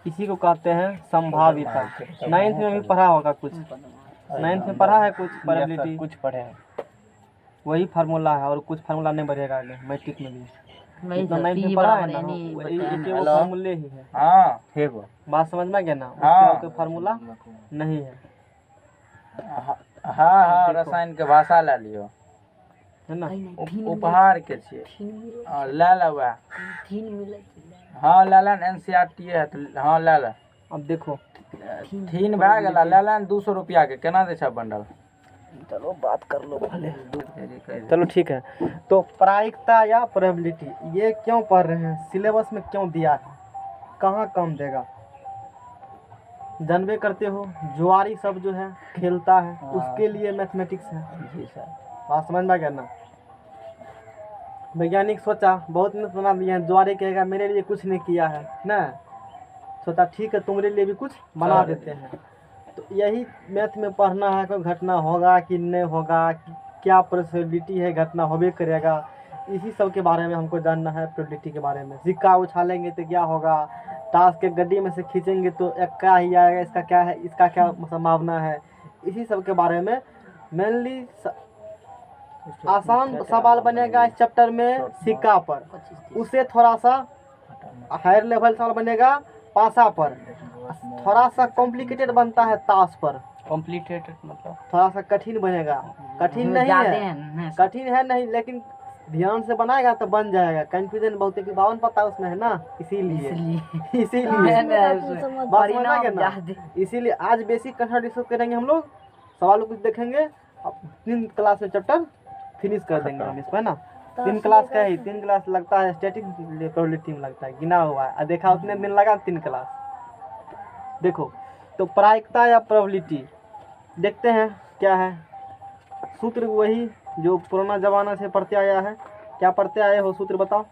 इसी को कहते हैं संभाविता। 9th में भी पढ़ा होगा कुछ, 9th में पढ़ा है कुछ प्रोबेबिलिटी, कुछ पढ़े हैं। वही फार्मूला है और कुछ फार्मूला नहीं बढ़ेगा आगे मैट्रिक में भी। जितना 9th में पढ़ा है ना एक वो फार्मूले ही है। हाँ ठीक है, बात समझ में गया ना, उसके हाँ। और कोई फार्मूला नहीं है, हाँ रसायन के भाषा ले लियो, है ना। उपहार के छे ले लेबा। हाँ ले लेन एनसीईआरटी है तो हाँ ले ले। अब देखो थीन भए गेला, ले लेन 200 रुपया के केना दे छ बंडल। चलो बात कर लो पहले, चलो ठीक है। तो प्रायिकता या प्रोबेबिलिटी ये क्यों पढ़ रहे हैं, सिलेबस में क्यों दिया है, कहाँ काम देगा, जानबे करते हो। जुआरी सब जो है खेलता है उसके लिए मैथमेटिक्स है। जी सर, बात समझ में गया ना। वैज्ञानिक सोचा बहुत मिनट बना दिए हैं, जुआरी कहेगा मेरे लिए कुछ नहीं किया है ना, सोचा ठीक है तुम्हारे लिए भी कुछ बना देते हैं। तो यही मैथ में पढ़ना है, कोई घटना होगा कि नहीं होगा, क्या प्रोबेबिलिटी है घटना होबे करेगा, इसी सब के बारे में हमको जानना है। प्रोबेबिलिटी के बारे में, सिक्का उछालेंगे तो क्या होगा, ताश के गड्डी में से खींचेंगे तो इक्का ही आएगा, इसका क्या है, इसका क्या संभावना है, इसी सब के बारे में मेनली। आसान सवाल बनेगा इस चैप्टर में सिक्का पर, उसे थोड़ा सा हायर लेवल सवाल बनेगा पासा पर, थोड़ा सा कॉम्प्लिकेटेड बनता है ताश पर। कॉम्प्लिकेटेड मतलब थोड़ा सा कठिन बनेगा, कठिन नहीं है, कठिन है नहीं, लेकिन ध्यान से बनाएगा तो बन जाएगा। कंफ्यूजन बहुत है कि 52 पता उसमें है ना, इसीलिए बात समझना क्या ना। इसीलिए आज बेसिक कंसेप्ट डिस्कस करेंगे हम लोग, सवाल कुछ देखेंगे, अब 3 क्लास में चैप्टर फिनिश कर देंगे हम इसको, है ना। 3 क्लास का ही 3 क्लास लगता है, स्टैटिक प्रोबेबिलिटी में लगता है, गिना हुआ है, देखा उतने दिन लगा 3 क्लास। देखो तो प्रायिकता या प्रोबेबिलिटी देखते हैं क्या है। सूत्र वही जो पुराना जमाना से पढ़ते आया है। क्या पढ़ते आए हो सूत्र बताओ,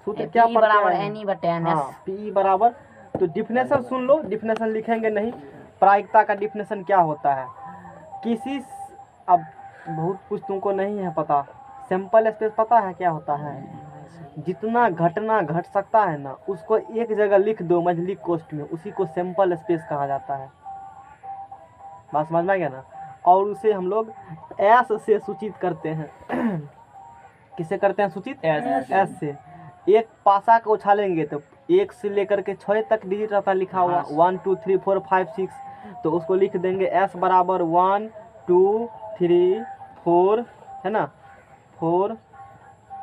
सूत्र क्या पढ़ते आए हैं। हाँ पी बराबर, तो डिफिनेशन सुन लो, डिफिनेशन लिखेंगे नहीं। प्रायिकता का डिफिनेशन क्या होता है, किसी, अब बहुत कुछ तुमको नहीं है पता, सैंपल स्पेस पता है क्या होता है, जितना घटना घट सकता है ना उसको एक जगह लिख दो मझली कोष्ठ में, उसी को सैंपल स्पेस कहा जाता है। बात समझ में गया ना। और उसे हम लोग एस से सूचित करते हैं। किसे करते हैं सूचित, एस से। एक पासा को उछालेंगे तो 1 से लेकर के 6 तक डिजिट रहता लिखा हुआ, 1 2 3 4 5 6, तो उसको लिख देंगे एस बराबर 1 2 3 4, है ना, 4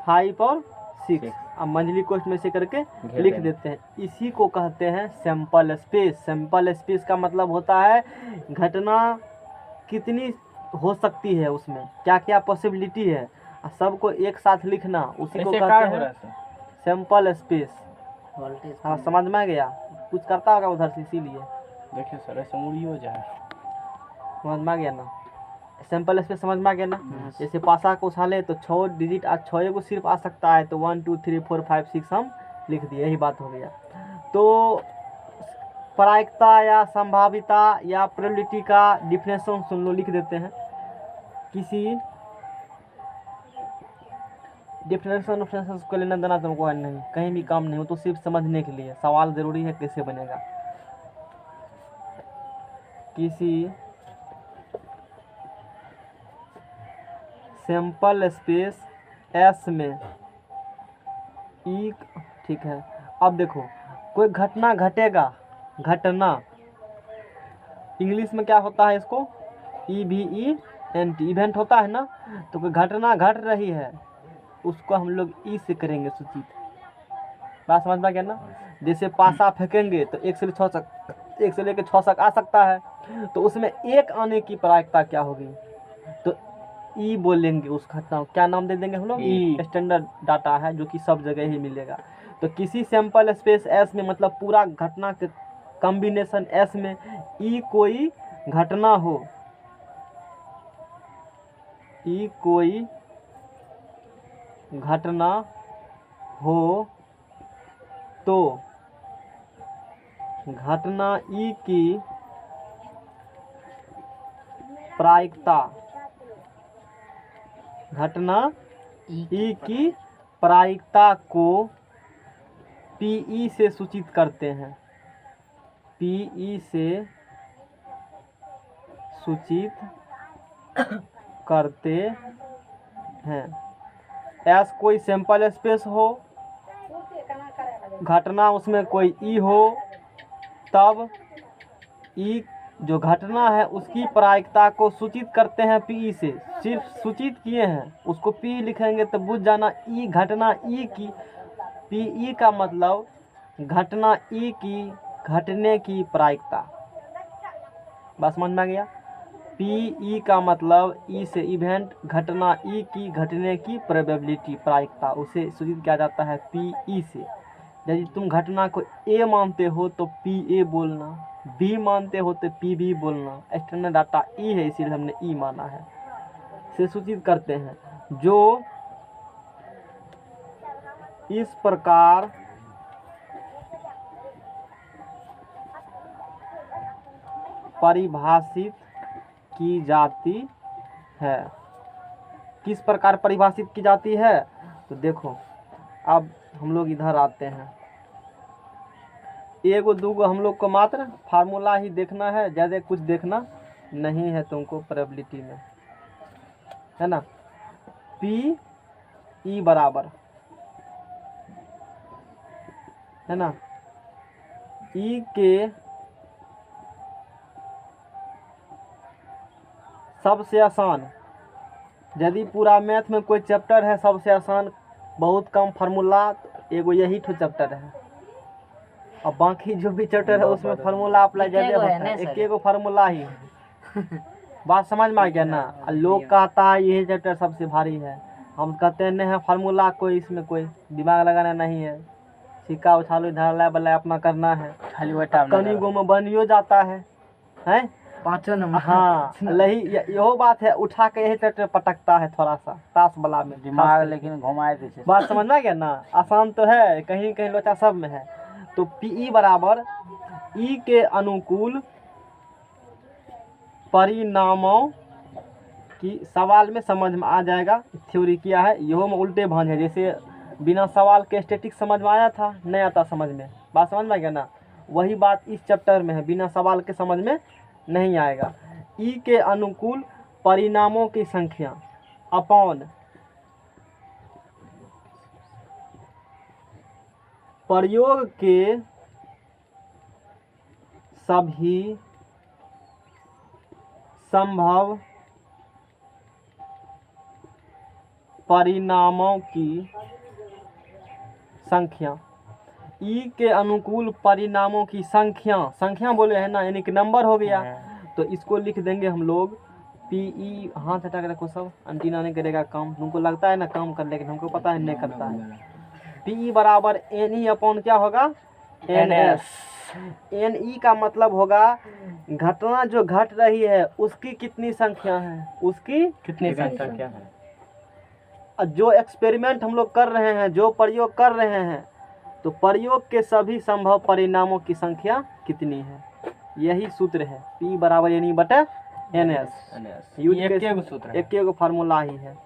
5 और 6। अब मंझली कोष्ठ में से करके लिख देते हैं, इसी को कहते हैं सैंपल स्पेस। सैंपल स्पेस का मतलब होता है घटना कितनी हो सकती है, उसमें क्या क्या पॉसिबिलिटी है, सबको एक साथ लिखना, उसी को कहते हैं सैंपल स्पेस। हाँ समझ में गया, कुछ करता होगा उधर से, इसीलिए देखिए सर ऐसे मुड़ी हो जाए, समझ में गया ना। सैंपल स्पेस समझ में गया ना। जैसे पासा को उछाले तो 6 डिजिट, आज 6 को सिर्फ आ सकता है, तो 1 2 3 4 5 6 हम लिख दिए, यही बात हो गया। तो प्रायिकता या संभाविता या प्रोबेबिलिटी का डिफिनेशन सुन लो, लिख देते हैं। किसी डिफिनेशन को लेना देना तुमको है नहीं, कहीं भी काम नहीं हो, तो सिर्फ समझने के लिए सवाल जरूरी है कैसे बनेगा। किसी सैंपल स्पेस एस में ई, ठीक है। अब देखो कोई घटना घटेगा, घटना इंग्लिश में क्या होता है, इसको EVENT इवेंट होता है ना। तो कोई घटना घट रही है उसको हम लोग ई से करेंगे सूचित। बात समझ में गया ना। जैसे पासा फेंकेंगे तो 1 से लेकर 6 तक आ सकता है, तो उसमें 1 आने की प्रायिकता क्या होगी, तो ई बोलेंगे उस घटना को, क्या नाम दे देंगे हम लोग, ई। स्टैंडर्ड डाटा है जो कि सब जगह ही मिलेगा। तो किसी सैंपल स्पेस एस में मतलब पूरा घटना के कॉम्बिनेशन एस में ई कोई घटना हो, ई कोई घटना हो तो घटना ई की प्रायिकता, घटना ई की प्रायिकता को पीई से सूचित करते हैं, पीई से सूचित करते हैं। एस कोई सैंपल स्पेस हो, घटना उसमें कोई ई हो, तब ई जो घटना है उसकी प्रायिकता को सूचित करते हैं पीई से। सिर्फ सूचित किए हैं, उसको पी लिखेंगे तो बुझ जाना ई घटना ई की, पीई का मतलब घटना ई की घटने की प्रायिकता। बस समझ में आ गया। पीई का मतलब ई से इवेंट, घटना ई की घटने की प्रोबेबिलिटी प्रायिकता, उसे सूचित किया जाता है पीई से। यदि तुम घटना को ए मानते हो तो पी ए बोलना, बी मानते हो तो पी बी बोलना। एक्सटर्नल डाटा ई है इसीलिए हमने ई माना है। से सूचित करते हैं जो इस प्रकार परिभाषित की जाती है। किस प्रकार परिभाषित की जाती है तो देखो, अब हम लोग इधर आते हैं। एगो दूगो हम लोग को मात्र फार्मूला ही देखना है, ज़्यादा कुछ देखना नहीं है तुमको प्रोबेबिलिटी में, है ना। पी ई बराबर, है ना, ई के सबसे आसान, यदि पूरा मैथ में कोई चैप्टर है सबसे आसान, बहुत कम फार्मूला, एगो यही ठो चैप्टर है। अब बाकी जो भी चैप्टर है उसमें फार्मूला अप्लाई ज़्यादा होता है, एक एगो फार्मूला ही है। बात समझ में आ गया ना। लोग कहता है यही चैप्टर सबसे भारी है, हम कहते हैं नहीं है फार्मूला, कोई इसमें कोई दिमाग लगाना नहीं है, सिक्का उछालो इधर बल्ला अपना करना है, खाली बेटा कनी गो में बनियो जाता है, हैं 5 नंबर। हाँ यहो बात है, उठा के यही चैप्टर पटकता है थोड़ा सा ताश वाला में दिमाग लेकिन घुमाए दे। बात समझ में आ गया ना। आसान तो है, कहीं कहीं लोचा सब में है। तो पीई बराबर ई के अनुकूल परिणामों की, सवाल में समझ में आ जाएगा, थ्योरी किया है, यहो में उल्टे भांज है। जैसे बिना सवाल के स्टैटिक समझ में आया था, नहीं आता समझ में। बात समझ में आ गया ना। वही बात इस चैप्टर में है, बिना सवाल के समझ में नहीं आएगा। ई के अनुकूल परिणामों की संख्या अपॉन प्रयोग के सभी संभव परिणामों की संख्या। ई के अनुकूल परिणामों की संख्या बोले हैं ना, यानी कि नंबर हो गया। तो इसको लिख देंगे हम लोग पीई, हाथ हटा के रखो सब, अंटीना नहीं करेगा काम। तुमको लगता है ना काम कर, लेकिन हमको पता है नहीं करता है। पीई बराबर एन ई अपॉन क्या होगा, एन एस। एन ई का मतलब होगा घटना जो घट रही है उसकी कितनी संख्या है, उसकी कितनी संख्या है। जो एक्सपेरिमेंट हम लोग कर रहे हैं, जो प्रयोग कर रहे हैं, तो प्रयोग के सभी संभव परिणामों की संख्या कितनी है, यही सूत्र है। पी बराबर एन ई बटे एन एस। एक एगो फार्मूला ही है।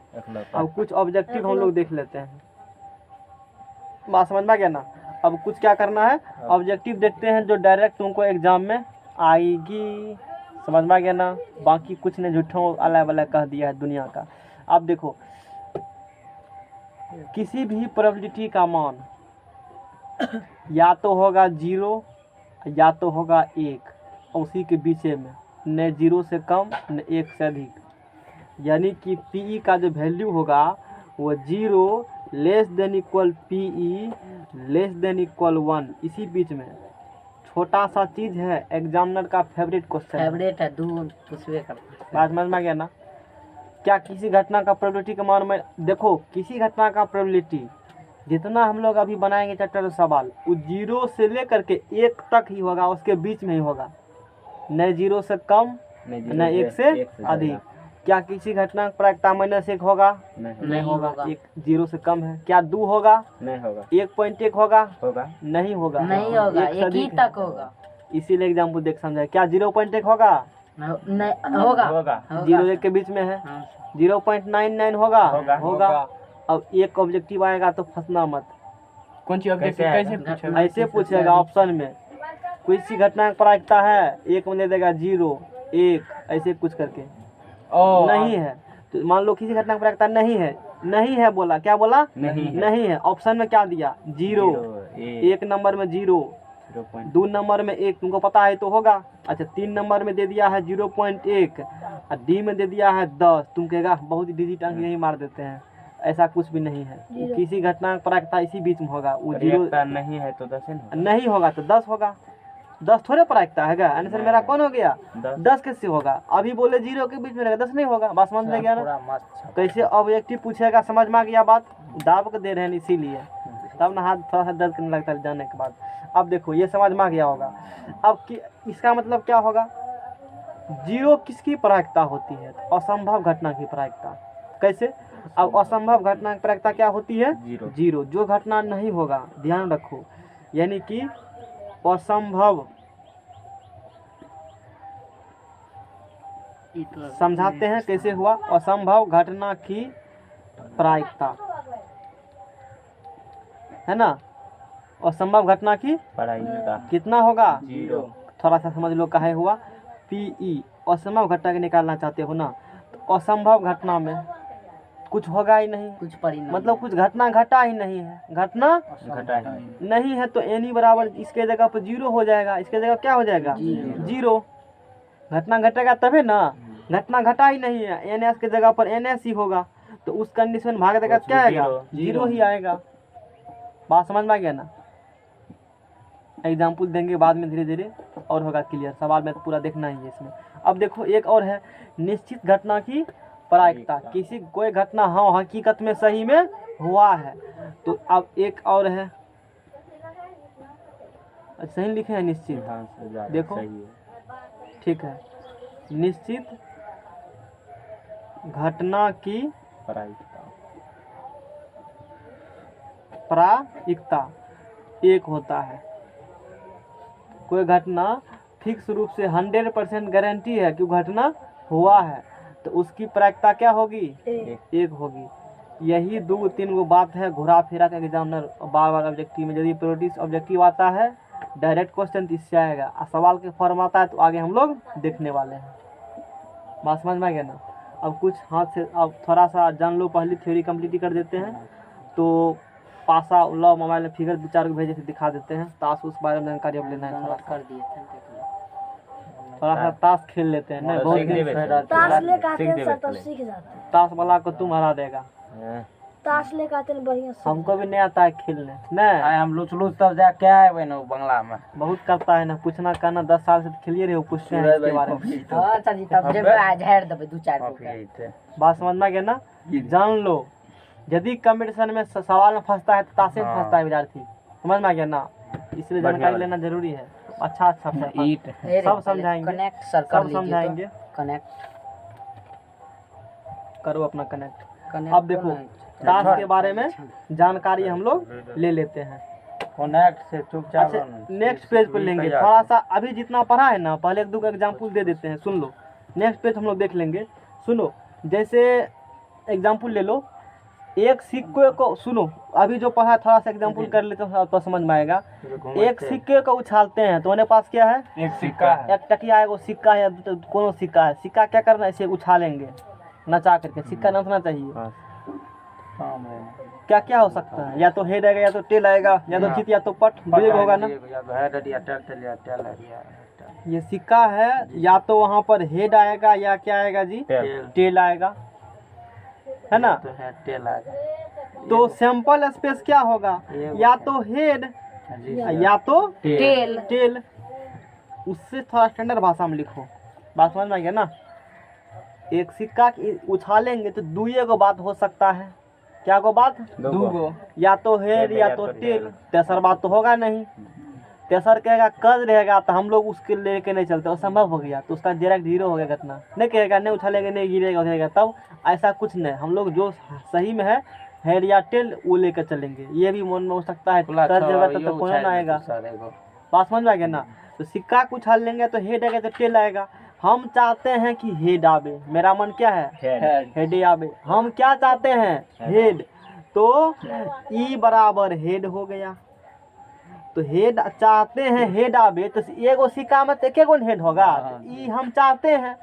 अब कुछ ऑब्जेक्टिव हम लोग देख लेते हैं। बात समझ में गया ना। अब कुछ क्या करना है, ऑब्जेक्टिव देखते हैं जो डायरेक्ट तुमको एग्जाम में आएगी। समझ में गया ना। बाकी कुछ ने झूठों अलग अलग कह दिया है दुनिया का। अब देखो, किसी भी प्रोबेबिलिटी का मान या तो होगा 0 या तो होगा 1, उसी के बीच में, न 0 से कम न 1 से अधिक। यानी कि पीई का जो वैल्यू होगा वो 0 less than equal P E less than equal 1, इसी बीच में। छोटा सा चीज़ है, एग्जामिनर का फेवरेट क्वेश्चन, फेवरेट है, बात समझ में गया ना। क्या किसी घटना का प्रोबेबिलिटी का मान में, देखो किसी घटना का प्रोबेबिलिटी जितना हम लोग अभी बनाएंगे चैप्टर सवाल, वो 0 से लेकर के 1 तक ही होगा, उसके बीच में ही होगा, न 0 से कम न 1 से अधिक। क्या किसी घटना का प्रायिकता -1 होगा? नहीं होगा। 1 0 से कम है। क्या 2 होगा? नहीं होगा। 1.1 होगा? नहीं होगा। नहीं होगा, 1 ही तक होगा। इसीलिए एग्जाम्पल देख समझा। क्या 0.1 होगा? नहीं होगा। 0 1 के बीच में है। 0.99 होगा? होगा। अब एक ऑब्जेक्टिव आएगा तो फंसना मत, कौन सी ऑब्जेक्टिव कैसे कैसे आएगा? पूछेगा? ऐसे पूछेगा ऑप्शन में कोई सी घटना की प्रायिकता है, एक में दे देगा 0 1 ऐसे कुछ करके। ओ नहीं है तो मान लो किसी घटना की प्रायिकता नहीं है, नहीं है बोला, क्या बोला? नहीं है। नहीं है। ऑप्शन में क्या दिया? 0, 1 नंबर में 0, 2 नंबर में 1, तुमको पता है तो होगा। अच्छा 3 नंबर में दे दिया है 0.1 और डी में दे दिया है 10। तुम कहेगा बहुत डिजिट अंक यही मार देते हैं, ऐसा कुछ भी नहीं है। किसी घटना की प्रायिकता इसी बीच में होगा। वो 0 नहीं है तो 10 नहीं होगा तो 10 होगा। 10 थोड़े प्रायिकता है। आंसर मेरा कौन हो गया? 10 कैसे होगा? अभी बोले 0 के बीच में रहेगा, 10 नहीं होगा। बात समझ में गया ना? कैसे ऑब्जेक्टिव पूछेगा, समझ में आ गया बात? दाब के दे रहे हैं इसीलिए, तब ना हाथ थोड़ा सा दर्द करने लगता है जाने के बाद। अब देखो ये समझ में आ गया होगा। अब कि इसका मतलब क्या होगा? 0 किसकी प्रायिकता होती है? तो असंभव घटना की प्रायिकता। कैसे? अब असंभव घटना की प्रायिकता क्या होती है? 0। जो घटना नहीं होगा, ध्यान रखो, यानी कि असंभव, समझाते हैं कैसे हुआ। असंभव घटना की प्रायिकता है ना, असंभव घटना की प्रायिकता कितना होगा? 0। थोड़ा सा समझ लो काहे हुआ। PE असंभव घटना के निकालना चाहते हो ना, तो असंभव घटना में कुछ होगा ही नहीं, कुछ परिणाम मतलब कुछ घटना घटा ही नहीं है। घटना घटा है। नहीं है तो एनी बराबर इसके जगह पर 0 हो जाएगा, इसके जगह क्या हो जाएगा? 0। घटना घटेगा तभी ना, घटना घटा ही नहीं है, NS के जगह पर NS ही होगा, तो उस कंडीशन भाग देगा क्या आएगा? 0 ही आएगा। बात समझ में आ गया ना? एग्जाम्पल देंगे बाद में धीरे धीरे और होगा क्लियर। सवाल में तो पूरा देखना ही है इसमें। अब देखो एक और है निश्चित घटना की प्रायिकता। किसी कोई घटना हाँ हकीकत में सही में हुआ है। तो अब एक और है, सही लिखे हैं निश्चित, देखो ठीक है। निश्चित घटना की प्रायिकता एक होता है। कोई घटना फिक्स रूप से 100% गारंटी है कि घटना हुआ है, तो उसकी प्रायिकता क्या होगी? एक होगी। यही 2-3 गो बात है घुरा फिरा का एग्जामिनर बार बार ऑब्जेक्टिव में, यदि प्रोडिस ऑब्जेक्टिव आता है डायरेक्ट क्वेश्चन तो इससे आएगा, और सवाल के फॉर्म आता है तो आगे हम लोग देखने वाले हैं। बात समझ में आ गया ना? अब कुछ हाथ से अब थोड़ा सा जान लो, पहली थ्योरी कंप्लीट ही कर देते हैं। तो पासा लॉ मोबाइल में फिगर 2-4 को भेजे थे, दिखा देते हैं। ताश उस बारे में जानकारी अब लेना है, थोड़ा कर दिए थे, देख लो। थोड़ा सा ताश खेल लेते हैं। नहीं बहुत दिन ताश लेके आते हैं सर, तब सीख जाते हैं। ताश वाला को तुम हरा देगा। ताश लेके आते हैं बढ़िया से। हमको भी नहीं आता है खेलने। नहीं हम लुच तब जा क्या है बहन बंगला में बहुत करता है ना, पूछना कहना 10 साल से तो खेलिए रहे हो, पूछते हैं इसके बारे में। हाँ सर जी, तब जब आज हेर दबे 2-4 को। बात समझ में आ गया ना? जान लो, यदि कंपटीशन में सवाल में फंसता है तो ताशे में फंसता है विद्यार्थी। समझ में आ गया ना? इसलिए जानकारी लेना जरूरी है। अच्छा सब समझाएंगे, कनेक्ट सर सब कर लीजिए। समझाएंगे। कनेक्ट करो अपना कनेक्ट। कनेक्ट। अब देखो ताश के बारे में जानकारी हम लोग ले लेते हैं। कनेक्ट से चुपचाप अच्छा नेक्स्ट पेज पर लेंगे। थोड़ा सा अभी जितना पढ़ा है ना, पहले 1-2 एग्जाम्पल दे देते हैं, सुन लो। नेक्स्ट पेज हम लोग देख लेंगे। सुनो, जैसे एग्जाम्पल ले लो, एक सिक्के को, सुनो अभी जो पढ़ा थोड़ा सा एग्जाम्पल कर लेते हैं तो समझ में आएगा। एक सिक्के को उछालते हैं तो मेरे पास क्या है? एक सिक्का है, एक टकिया है, वो सिक्का है, कौन सिक्का है? सिक्का क्या करना है? इसे उछालेंगे नचा करके। सिक्का नचना चाहिए। क्या क्या हो सकता है? या तो हेड आएगा, या तो टेल आएगा, या तो चित, या तो पट, ब्रेक होगा ना। ये सिक्का है, या तो वहाँ पर हेड आएगा या क्या आएगा जी? टेल आएगा, है ना? तो सैंपल स्पेस क्या होगा? या तो हेड या तो टेल। उससे थोड़ा स्टैंडर्ड भाषा में लिखो। बात समझ में आ गया ना? एक सिक्का उछालेंगे तो 2 गो बात हो सकता है। क्या को बात? 2 गो, या तो हेड या तो टेल। तेसर बात तो होगा नहीं। तेसर कहेगा कद रहेगा तो हम लोग उसके लेके नहीं चलते, वो संभव हो गया तो उसका डायरेक्ट 0 हो गया घटना। नहीं कहेगा नहीं उछालेंगे, नहीं गिरेगा उठेगा, तब ऐसा कुछ नहीं। हम लोग जो सही में है हेड या टेल वो लेकर चलेंगे। ये भी मन में हो सकता है कद जगह तो कौन आएगा। बात समझ में आ गया ना? तो सिक्का को उछाल लेंगे तो हेड आएगा तो टेल आएगा। हम चाहते हैं कि हेड आवे, मेरा मन क्या है? हेड आवे। हम क्या चाहते हैं? हेड। तो ई बराबर हेड हो गया। तो हेड चाहते हैं हेड आवे तो एगो सिक्का में तो एक गो हेड होगा, तो ई हम चाहते हैं।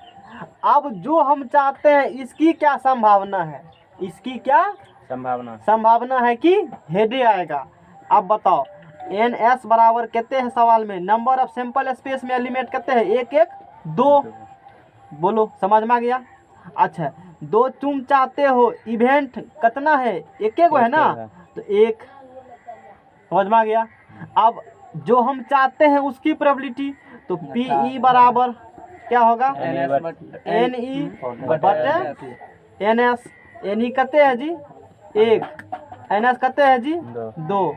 अब जो हम चाहते हैं इसकी क्या संभावना है, इसकी क्या संभावना है कि हेड आएगा। अब बताओ एन एस बराबर कहते हैं सवाल में नंबर ऑफ सैंपल स्पेस में एलिमेंट कहते हैं 1 1 2। बोलो समझ में आ गया। अच्छा दो तुम चाहते हो इवेंट कितना है, एक एक है ना, तो एक समझ में आ गया। अब जो हम चाहते हैं उसकी प्रोबेबिलिटी तो पी ई बराबर क्या होगा एन ई बटे एन एस। एन ई कहते हैं जी 1, एन एस कहते हैं जी 2।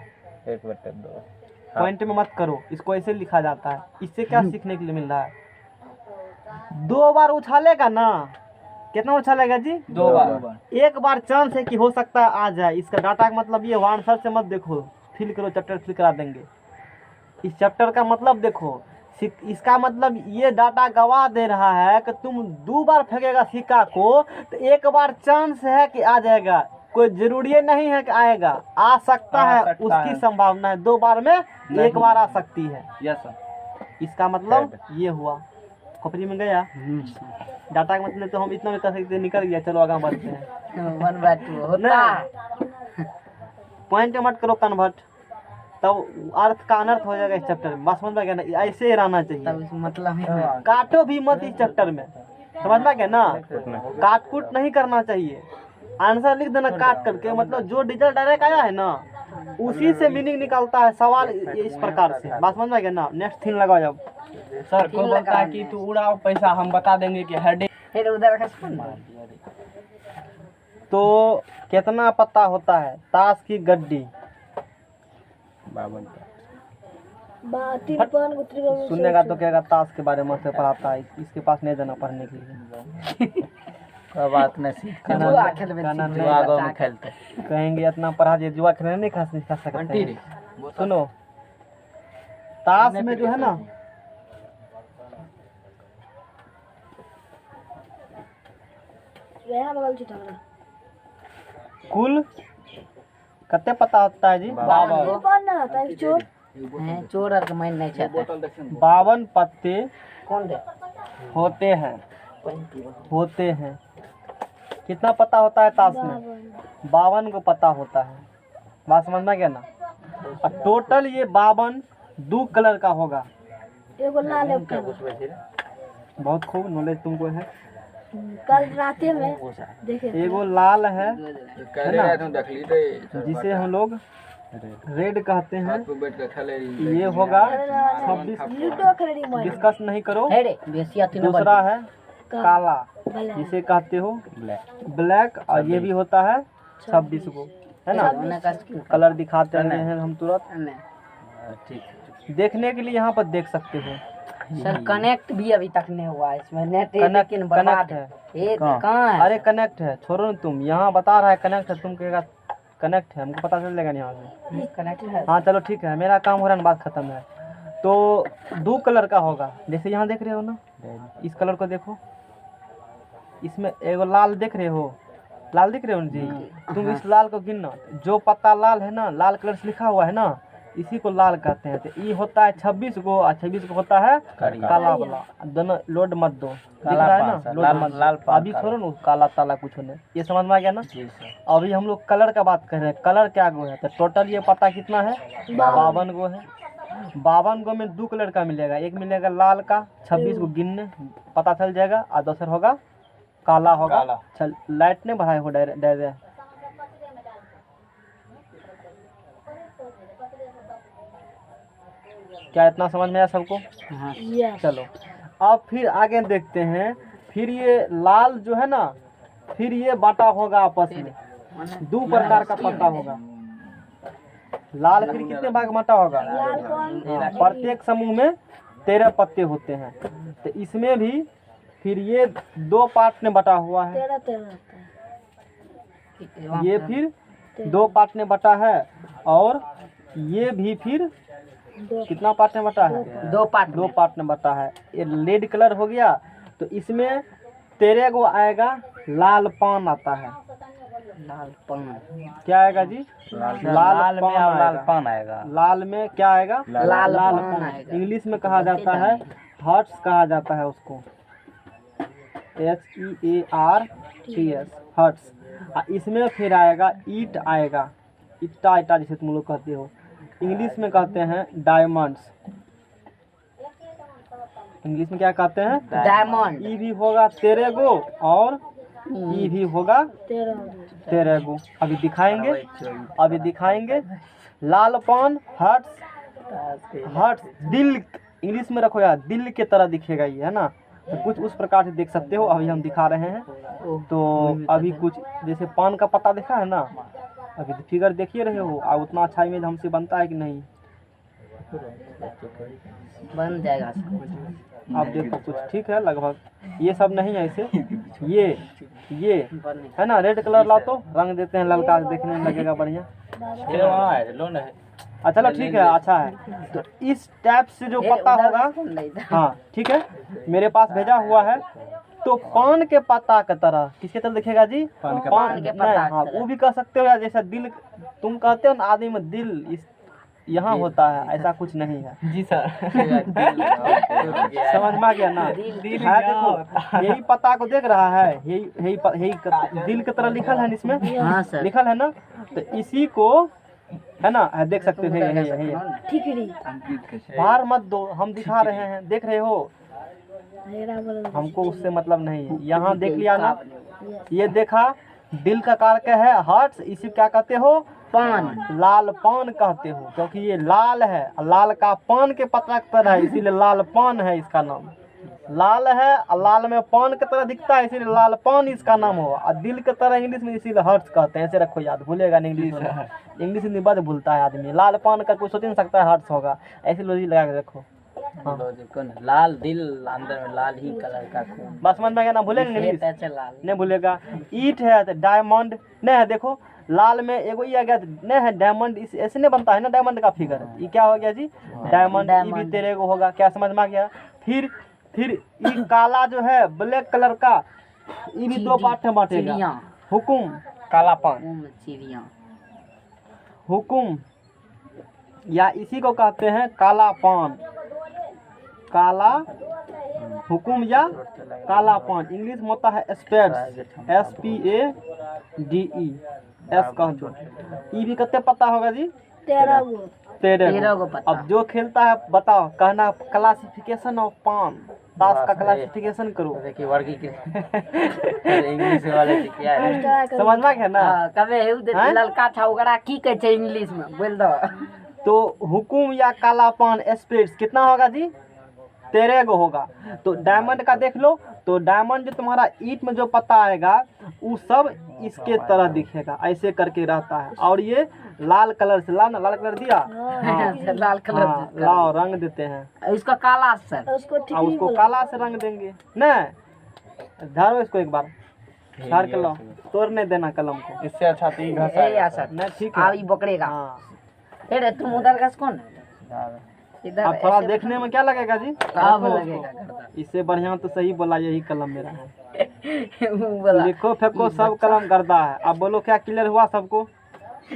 पॉइंट में मत करो, इसको ऐसे लिखा जाता है। इससे क्या सीखने के लिए मिल रहा है, 2 बार उछालेगा ना, कितना उछालेगा जी 2 बार। एक बार चांस है कि हो सकता है आ जाए। इसका डाटा का मतलब ये आंसर से मत देखो, फिल करो, चैप्टर फिल करा देंगे। इस चैप्टर का मतलब देखो, इसका मतलब ये डाटा गवाह दे रहा है कि तुम 2 बार फेंकेगा सिक्का को तो एक बार चांस है कि आ जाएगा, कोई जरूरी नहीं है कि आएगा, आ सकता है, उसकी संभावना है। 2 बार में एक बार आ सकती है। Yes sir. इसका मतलब ये हुआ। खोपड़ी में गया डाटा का मतलब, तो हम इतना भी कर सकते निकल गया। चलो आगे बढ़ते हैं। 1/2 होता है। पॉइंट मत करो कन्वर्ट, तब अर्थ का अनर्थ हो जाएगा इस चैप्टर में। बस समझ में गया ना, ऐसे ही रहना चाहिए। तब इसका मतलब है काटो भी मत इस चैप्टर में, समझ में गया ना, काट कूट नहीं करना चाहिए। आंसर लिख देना काट करके, मतलब जो रिजल्ट डायरेक्ट आया है ना उसी से मीनिंग निकलता है सवाल इस प्रकार से। बात समझ में गया ना। नेक्स्ट थिंग लगाओ। जब सर कोई बोलता है कि तू उड़ाओ पैसा, हम बता देंगे कि हेड फिर उधर का सुन तो कितना पता होता है ताश की गड्डी, 53 सुनने का तो कहेगा ताश के बारे में से पढ़ाता है, इसके पास नहीं जाना पढ़ने के लिए। कोई बात नहीं, जुआ खेलबे जुआ गाँव में खेलते। कहेंगे इतना पढ़ा दिए, जुआ खेलने नहीं खा सकते हैं। सुनो ताश में जो है ना, कुल कितने पता होता है जी, 52 चोर और के माइन नहीं चाहता। 52 पत्ते कौन दे होते हैं। कितना पता होता है ताश में, 52 को पता होता है। बात समझ में गया ना। और टोटल ये 52 2 कलर का होगा। एगो लाल है ऊपर। बहुत खूब नॉलेज तुमको है। कल रात में देखे एगो लाल है ना, जिसे हम लोग रेड कहते हैं। ये होगा 26, लूडो खेली मैं डिस्कस नहीं करो। है रे बेसी अथी न दूसरा है काला, जिसे कहते हो ब्लैक। और ये भी होता है 26 को, है ना। कलर दिखाते हैं हम तुरंत, देखने के लिए यहाँ पर देख सकते हो। सर कनेक्ट भी अभी तक नहीं हुआ है इसमें, नेट कनेक्ट लेकिन बर्बाद है। है। कहाँ है? अरे कनेक्ट है, छोड़ो ना तुम, यहाँ बता रहा है कनेक्ट है, तुम कहेगा कनेक्ट है, हमको पता चल जाएगा यहाँ से। कनेक्ट है। हाँ चलो ठीक है, मेरा काम हो रहा है ना, बात खत्म है। तो 2 कलर का होगा, जैसे यहाँ देख रहे हो ना, इस कलर को देखो, इसमें एगो लाल देख रहे हो, लाल दिख रहे हो जी। तुम इस लाल को गिनना, जो पत्ता लाल है ना, लाल कलर से लिखा हुआ है ना, इसी को लाल कहते हैं। तो ये होता है 26 को, और 26 को होता है काला वाला। दोनों लोड मत दो, दिख रहा है ना, लोड मत लाल। अभी छोड़ो ना काला ताला कुछ नहीं, ये समझ में आ गया ना। अभी हम लोग कलर का बात कर रहे हैं, कलर क्या गो है। तो टोटल ये पता कितना है, 52 गो है। 52 गो में 2 कलर का मिलेगा, एक मिलेगा लाल का, 26 को गिनने पता चल जाएगा, और दूसरा होगा काला होगा। चल लाइट नहीं बढ़ाए हो डायरेक्ट। क्या इतना समझ में आया सबको? चलो अब फिर आगे देखते हैं। फिर ये लाल जो है ना, फिर ये बाटा होगा आपस में, 2 प्रकार का पत्ता होगा। लाल फिर कितने भाग बाटा होगा, प्रत्येक समूह में 13 पत्ते होते हैं। तो इसमें भी फिर ये 2 पार्ट में बटा हुआ है। ये फिर 2 पार्ट में बटा है, और ये भी फिर कितना पार्ट में बटा है, 2 पार्ट में बटा है। ये रेड कलर हो गया, तो इसमें 13 गो आएगा, लाल पान आता है। लाल पान क्या आएगा जी? लाल लाल में पान अब लाल आएगा। पान आएगा। लाल में क्या आएगा? लाल पान पान। आएगा। इंग्लिश में कहा जाता है हर्ट्स कहा जाता है उसको, HEARTS हर्ट्स। इसमें फिर आएगा ईट आएगा, इट्टा इट्टा जैसे तुम लोग कहते हो। इंग्लिश में कहते हैं डायमंड्स। इंग्लिश में क्या कहते हैं? डायमंड। ई भी होगा तेरेगो और ई भी होगा 13 तेरेगो। अभी दिखाएंगे लाल पान हर्ट्स। हर्ट्स दिल इंग्लिश में रखो यार, दिल के तरह दिखेगा ये, है ना। तो कुछ उस प्रकार से देख सकते हो। अभी हम दिखा रहे हैं। तो अभी कुछ जैसे पान का पत्ता देखा है ना, अभी फिगर देखिए रहे हो। और उतना अच्छा इमेज हमसे बनता है कि नहीं? बन जाएगा। आप देखो कुछ ठीक है लगभग। ये सब नहीं है ऐसे, ये है ना। रेड कलर लाओ तो रंग देते हैं ललका, देखने में लगेगा बढ़िया। ये वहाँ है, लो ना है। अच्छा चलो ठीक है, अच्छा है। तो इस टाइप से जो पत्ता होगा, हाँ ठीक है, मेरे पास भेजा हुआ है। तो पान के पत्ता की तरह किसके तरह दिखेगा जी? पान के पान के नहीं, पत्ता हाँ वो भी कह सकते हो यार। जैसा दिल तुम कहते हो ना, आदमी में दिल इस यहाँ होता है, ऐसा कुछ नहीं है जी सर। समझ में आ गया ना? है देखो, यही पत्ता को देख रहा है, यही दिल की तरह लिखल है इसमें, हाँ सर। लिखल है ना। तो इसी को है ना, देख सकते हो। यही ठिकरी बाहर मत दो, हम दिखा रहे हैं, देख रहे हो। हेरा बोल हमको उससे मतलब नहीं है। यहाँ देख लिया ना, ये देखा दिल का कारक है हार्ट्स। इसी क्या कहते हो? पान। लाल पान कहते हो, क्योंकि ये लाल है, लाल का पान के पत्ता की तरह है, इसीलिए लाल पान है इसका नाम। लाल है और लाल में पान की तरह दिखता है, इसीलिए लाल पान इसका नाम हो। और दिल की तरह इंग्लिश में इसीलिए हर्ट्स कहते हैं। ऐसे रखो याद, भूलेगा नहीं इंग्लिश में। इंग्लिश में बद भूलता है आदमी। लाल पान का कोई सोच नहीं सकता है हर्ट्स होगा, ऐसे लॉजिक लगा के रखो। हाँ। लाल दिल, अंदर में लाल ही कलर का खून। बस समझ में आ गया ना? भूलेंगे इंग्लिश लाल नहीं भूलेगा। ईट है तो डायमंड नहीं है। देखो लाल में एगो ये आ गया नहीं है डायमंड, इस ऐसे नहीं बनता है ना डायमंड का फिगर। ये क्या हो गया जी? डायमंड। ये भी तेरे को होगा, क्या समझ में आ गया? फिर ये काला जो है ब्लैक कलर का, ये भी दो पार्ट में बांटेगा। हुकुम काला पान, चिड़िया। हुकुम या इसी को कहते हैं काला पान, काला हुकुम या काला पान। इंग्लिश में होता है स्पेड्स, SPADE एस कह दो। ई भी कितने पता होगा जी? 13 गो। 13 गो पता। अब जो खेलता है बताओ, कहना क्लासिफिकेशन ऑफ पान, ताश का क्लासिफिकेशन करो। देखिए इंग्लिश वाले से क्या है समझ में गया ना? कबे ललका था ओकरा की कहै छै इंग्लिश में बोल दो। तो हुकुम या काला पान स्पेड्स कितना होगा जी? 13 गो होगा। तो डायमंड का देख लो, तो डायमंड जो तुम्हारा ईट में जो पत्ता आएगा वो सब इसके तरह दिखेगा, ऐसे करके रहता है। और ये लाल कलर से, लाल कलर दिया, लाल कलर हाँ, लाओ रंग देते हैं। इसका काला सर, उसको और ठिकरी उसको बोल। काला से रंग देंगे। नहीं धरो इसको एक बार, झाड़ के लाओ, तोड़ने देना कलम को। इससे अच्छा तो नहीं ठीक है। अब ये पकड़ेगा। हाँ अरे तुम उधर का कौन इधर? अब थोड़ा देखने में क्या लगेगा जी? अब रखो लगेगा उसको। इससे बढ़िया तो सही बोला, यही कलम मेरा है। वो बोला लिखो फेंको सब कलम गर्दा है। अब बोलो क्या क्लियर हुआ सबको?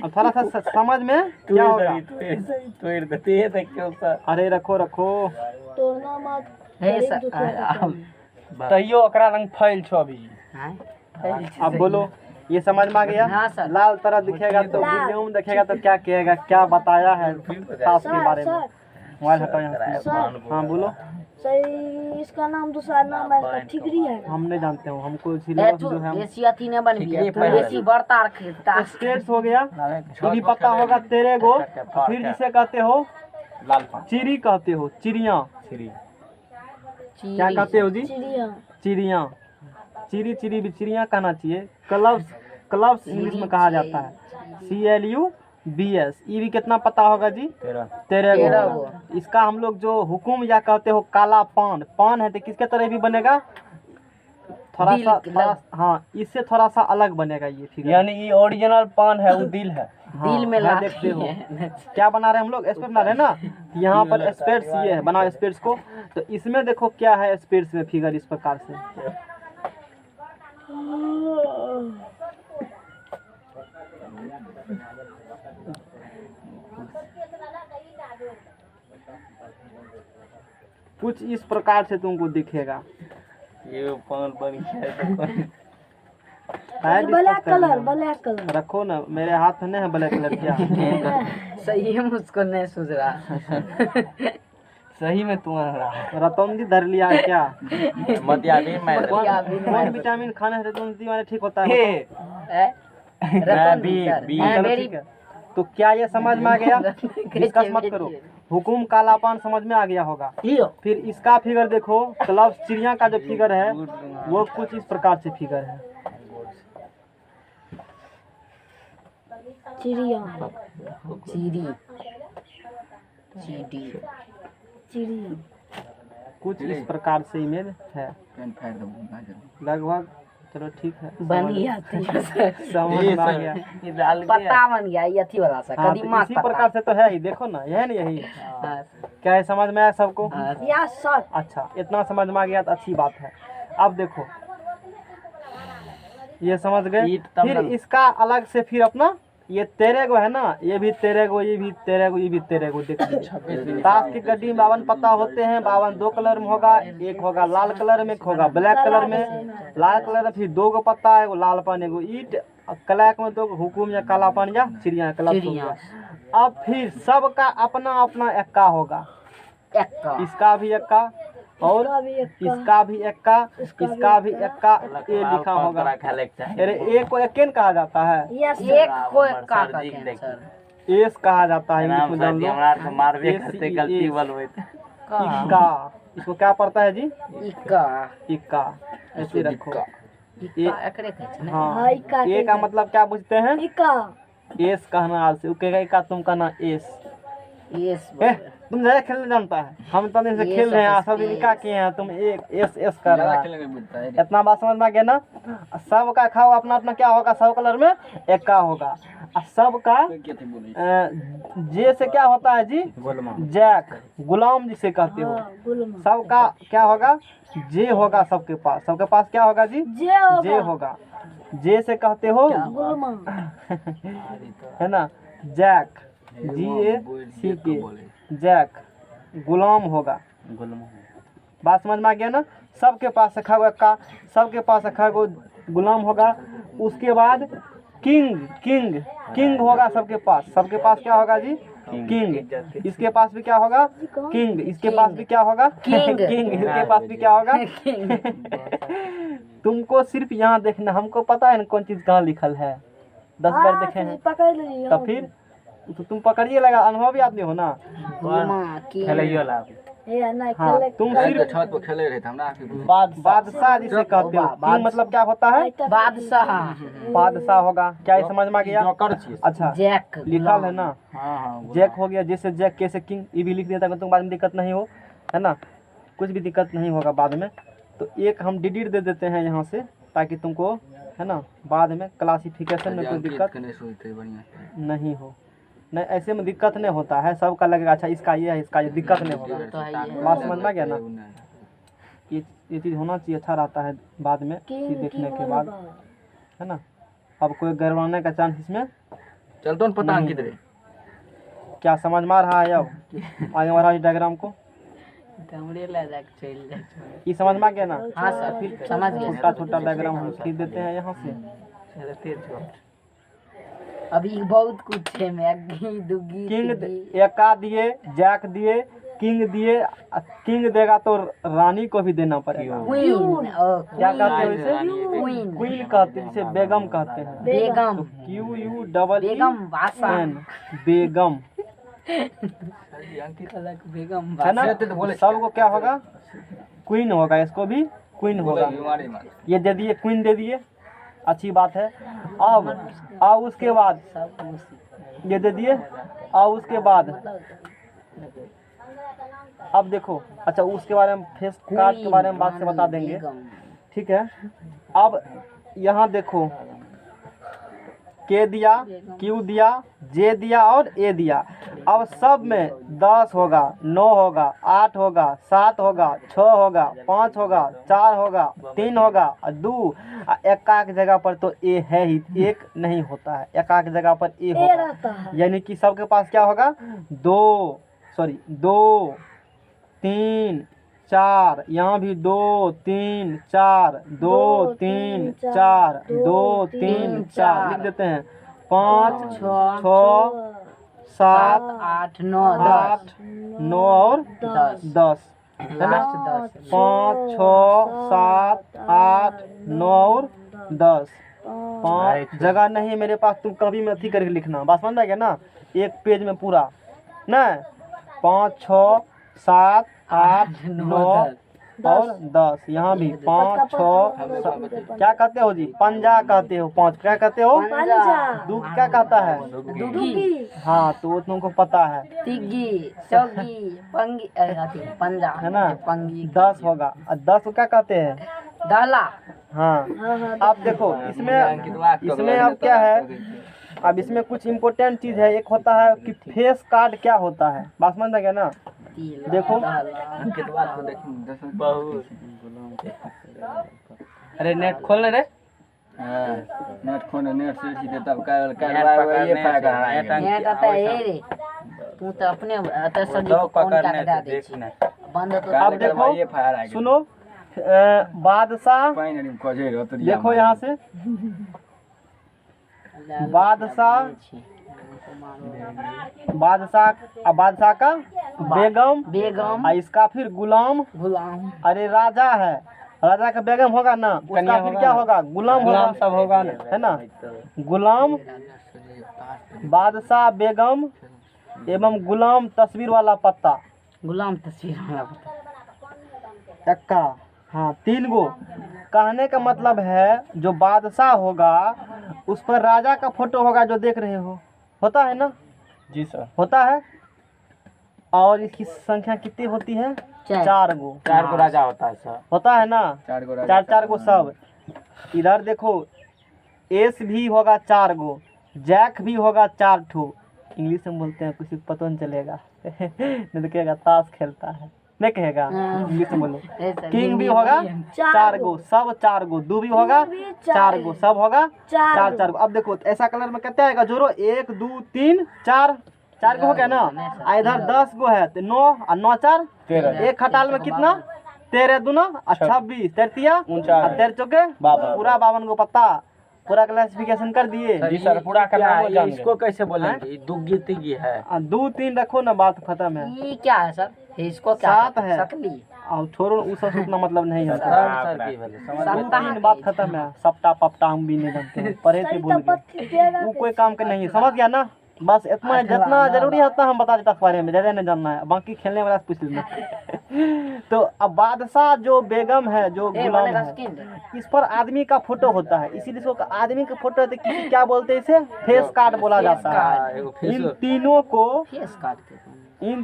अब थोड़ा सा समझ में क्या होगा? तोड़ देते हैं तो क्यों सर? अरे रखो तोड़ना मत। हे गरीब सर, दुखिया के काम। तैयो ओकरा रंग फैल छो अभी। अब बोलो ये समझ में आ गया? हाँ सर। लाल तरह दिखेगा तो वीडियो में देखेगा तो क्या कहेगा, क्या बताया है ताश के बारे में। सर मोबाइल हटाओ यहाँ से। हाँ बोलो। सही, इसका नाम दूसरा नाम है, इसका ठिकरी है। हम नहीं जानते हो, हमको सिलेबस जो है एसी अथी ने बन गया तो एसी बढ़ता रखता। स्टेट्स हो गया। ये भी पता होगा 13 गो। फिर जिसे कहते हो लाल पान चिड़ी कहते हो, चिड़िया। क्या कहते हो जी? चिड़िया। चिड़िया, चिड़ी भी चिड़िया कहना चाहिए। क्लब्स इंग्लिश में कहा जाता है, CLUBS। ये भी कितना पता होगा जी? 13 गो। इसका हम लोग जो हुकुम या कहते हो काला पान है, तो किसके तरह भी बनेगा? थोड़ा हाँ, इससे थोड़ा सा अलग बनेगा ये फिगर। यानी ये ओरिजिनल पान है, वो दिल है। दिल में हाँ, देखते हो क्या बना रहे हैं हम लोग? स्पेड्स बना रहे हैं ना। यहाँ पर स्पेड्स ये है, बनाओ स्पेड्स को। तो इसमें देखो क्या है स्पेड्स में फिगर इस प्रकार से। कुछ इस प्रकार से तुमको दिखेगा। ये कौन बन गया है तो कौन? है ब्लैक discuss करना कलर है। ब्लैक कलर रखो ना, मेरे हाथ में नहीं है ब्लैक कलर क्या। सही है, मुझको नहीं सूझ रहा। सही में तुम्हारा रतौंदी धर लिया है क्या? मतियाबी मैं कौन विटामिन खाने से रतौंदी वाले ठीक होता है? ए, है? रतन बी- सर, बी- हाँ, चलो मेरी ठीक है। तो क्या ये समझ में आ गया? डिस्कस मत करो। हुकुम कालापान समझ में आ गया होगा। फिर इसका फिगर देखो, क्लब चिड़िया का जो फिगर है वो कुछ इस प्रकार से फिगर है। चिड़िया चीरी चीडी चिड़िया कुछ इस प्रकार से इमेज है लगभग। चलो ठीक है, बन गया समझ में आ गया। पत्ता बन गया ये अथी वाला सा हाँ, तो कदीमा इसी प्रकार से तो है ही, देखो ना, यह ना यही। क्या है, समझ में आया सबको? या शर्ट अच्छा, इतना समझ में आ गया तो अच्छी बात है। अब देखो, ये समझ गए। ईट तब फिर ना- इसका अलग से फिर अपना ये तेरे गो है ना, ये भी तेरे गो, ये भी तेरे गो, ये भी तेरे गो। देख लीजिए, ताश की गड्डी में 52 पत्ता होते हैं। 52 दो कलर में होगा, एक होगा लाल कलर में, एक होगा ब्लैक कलर में। लाल कलर में फिर 2 गो पत्ता है, एगो लाल पान एगो ईट, ब्लैक में 2 गो हुकुम या काला पान या चिड़िया कलर। चिड़िया। अब फिर सबका अपना अपना एक्का होगा। एक्का इसका भी एक्का और इसका भी एक्का, इसका भी एक्का, ये लिखा होगा। अरे एक को एक्केन कहा जाता है, यस एक को एक्का कहते हैं सर। एस कहा जाता है इंग्लिश में, जान लो। मारबे एस करते ई गलती एस। बोलबे इक्का, इसको क्या पड़ता है जी? इक्का इक्का, ऐसे रखो। इक्का एकरे कहै छै ने। हाँ, हाँ, इक्का ए का मतलब क्या बुझते हैं? इका एस कहना आज से, कहेगा इक्का, तुम कहना एस। यस ए, तुम ज्यादा खेलने जानता है, हम तने से ये खेल रहे हैं, सब सब दिन इक्का किए हैं, तुम एक एस एस कर रहा है। है इतना बात समझ में आ गया ना? सबका खाओ अपना अपना क्या होगा, सब कलर में एक्का होगा। और सबका जे से क्या होता है जी? जैक, गुलाम जिसे कहते हो। गुलमा सबका क्या होगा? जे होगा सबके पास। सबके पास क्या होगा जी? जे जे होगा। जे से कहते हो गुलमा है ना, जैक, जी ए सी के, जैक, गुलाम होगा। बात समझ में आ गया ना? सबके पास रखा हुआ एक्का, सबके पास रखा हुआ गुलाम होगा। उसके बाद किंग, किंग, किंग होगा सबके पास। सबके पास क्या होगा जी? किंग। इसके पास भी क्या होगा? किंग। इसके पास भी क्या होगा? किंग। किंग। इसके पास भी क्या होगा? तुमको सिर्फ यहाँ देखना, हमको पता है ना कौन चीज कहाँ लिखल है, 10 बार देखे हैं। पकड़ लीजिए तब फिर तो तुम पकड़िए लगा, अनुभवी आदमी हो ना। गुलमा की ये नहीं हाँ, खेले तुम सिर्फ छत पर खेले रहे थे हमरा बादशाह जिसे कहते हो। किंग मतलब क्या होता है? बादशाह बादशाह होगा। क्या ये समझ में आ गया? अच्छा, जैक लिखल है ना, हाँ जैक हो गया। जैसे जैक कैसे किंग, ये भी लिख दिया ताकि तुम बाद में दिक्कत नहीं हो, है ना, कुछ भी दिक्कत नहीं होगा बाद में। तो एक हम डिलीट दे देते हैं यहाँ से, ताकि तुमको है ना बाद में क्लासिफिकेशन में कोई दिक्कत नहीं हो। नहीं, ऐसे में दिक्कत नहीं होता है, सबका लगेगा अच्छा इसका ये है, इसका ये, दिक्कत नहीं होगा। तो है ये। बात समझ में आ गया ना? ये चीज़ होना चाहिए, अच्छा रहता है बाद में चीज़ देखने के बाद, है ना। अब कोई गड़बड़ाने का चांस इसमें चल तो पता नहीं। किधर क्या समझ में आ रहा है? अब आगे बढ़ा इस डायग्राम को, हमरे ले जाके चल जाए। ये समझ में आ गया ना? हाँ सर, फिर समझ गए। छोटा छोटा डायग्राम हम खींच देते हैं यहाँ से। अभी बहुत कुछ है, मैगी दुगी किंग एका दिए, जैक दिए, किंग दिए। किंग देगा तो रानी को भी देना पड़ेगा। क्वीन क्या कहते हैं इसे? क्वीन क्वीन कहते हैं, जिसे बेगम कहते हैं। बेगम क्यू यू डबल बेगम भाषा एन, बेगम, बेगम है ना। सबको क्या होगा? क्वीन होगा, इसको भी क्वीन होगा। ये दे दिए, क्वीन दे दिए, अच्छी बात है। अब उसके बाद ये दे दिए। अब उसके बाद अब देखो, अच्छा उसके बारे में फेस कार्ड के बारे में बात से बता देंगे, ठीक है। अब यहाँ देखो, के दिया, क्यू दिया, जे दिया और ए दिया। अब सब में 10 होगा, 9 होगा, 8 होगा, 7 होगा, 6 होगा, 5 होगा, 4 होगा, 3 होगा, 2। एक जगह पर तो ए है ही, एक नहीं होता है, एक जगह पर ए होगा। यानी कि सबके पास क्या होगा? 2, 3, 4, यहाँ भी 2 3 4, 2 3 4, 2 3 4 लिख देते हैं। 5 छः 6 7 8 9 8 9 और 10 है ना। 5 6 7 8 9 और 10 5 जगह नहीं है मेरे पास, तुम कभी में अथी करके लिखना, बात समझ में आ गया ना, एक पेज में पूरा ना। 5 6 7 8 9 और 10, यहाँ भी 5 6 क्या कहते हो जी? पंजा कहते हो। 5 क्या कहते हो? दू क्या कहता है? दुगी हाँ, तो वो तुमको पता है तिग्गी चौगी पंगी अथी पंजा है ना। पंगी 10 होगा, और 10 को क्या कहते हैं? दाला। हाँ, अब देखो इसमें अब क्या है, अब इसमें कुछ इम्पोर्टेंट चीज है। एक होता है कि फेस कार्ड क्या होता है, बात समझ में गया ना। देखो अरे नेट खोल रे। नेट खोल, नेट से सीधे तब ये पाएगा। नेट आता है रे, तू तो अपने अत सभी को कांटेक्ट दे दे छी बंद तो। अब देखो सुनो, बादशाह देखो यहाँ से, बादशाह बादशाह का बेगम और इसका फिर गुलाम। अरे राजा है, राजा का बेगम होगा ना, उसका फिर क्या होगा? गुलाम होगा, सब होगा ना, है ना। गुलाम, बादशाह, बेगम एवं गुलाम तस्वीर वाला पत्ता, गुलाम तस्वीर वाला पत्ता एक्का। हाँ, 3 गो। कहने का मतलब है जो बादशाह होगा उस पर राजा का फोटो होगा, जो देख रहे हो, होता है ना जी सर, होता है। और इसकी संख्या कितनी होती है? 4 गो। 4 को राजा होता है सर, होता है ना, 4 गो सब। इधर देखो, एस भी होगा 4 गो, जैक भी होगा 4 ठो। इंग्लिश में बोलते हैं, किसी को पता नहीं चलेगा नहीं तो कहेगा ताश खेलता है, नहीं कहेगा, इंग्लिश में बोलो। किंग भी होगा 4 गो, सब 4 गो। दू भी होगा 4 गो, सब होगा 4 गो। अब देखो ऐसा कलर में कितना आएगा? जोरो 1 2 3 4 गो हो गया ना। इधर 10 गो है तो 9 और 9 4 13। एक खटाल में कितना? 13 दूना 26, 13 13 चौके पूरा 52 गो पत्ता। पूरा क्लासिफिकेशन कर दिए जी सर, पूरा करना है। इसको कैसे बोलेंगे? दुग्गी तिग्गी है, 2 3 रखो ना, बात खत्म है। ये क्या है सर? इसको क्या 7 है, शकली और छोड़ो उ सब उतना मतलब नहीं है। सर की बोले समझ में। 3 बात खत्म है। सप्ता पप्ता हम भी नहीं जानते हैं, पढ़े थे बोल गए, वो कोई काम का नहीं है, समझ गया ना। बस इतना जितना जरूरी है उतना हम बता देता इस बारे में, ज़्यादा नहीं जानना है, बाकी खेलने वाला से पूछ लेना तो अब बादशाह जो बेगम है, जो गुलाम है, इस पर आदमी का फोटो होता है, इसीलिए इसको आदमी का फोटो है तो किसी क्या बोलते हैं? इसे फेस कार्ड बोला जाता है। इन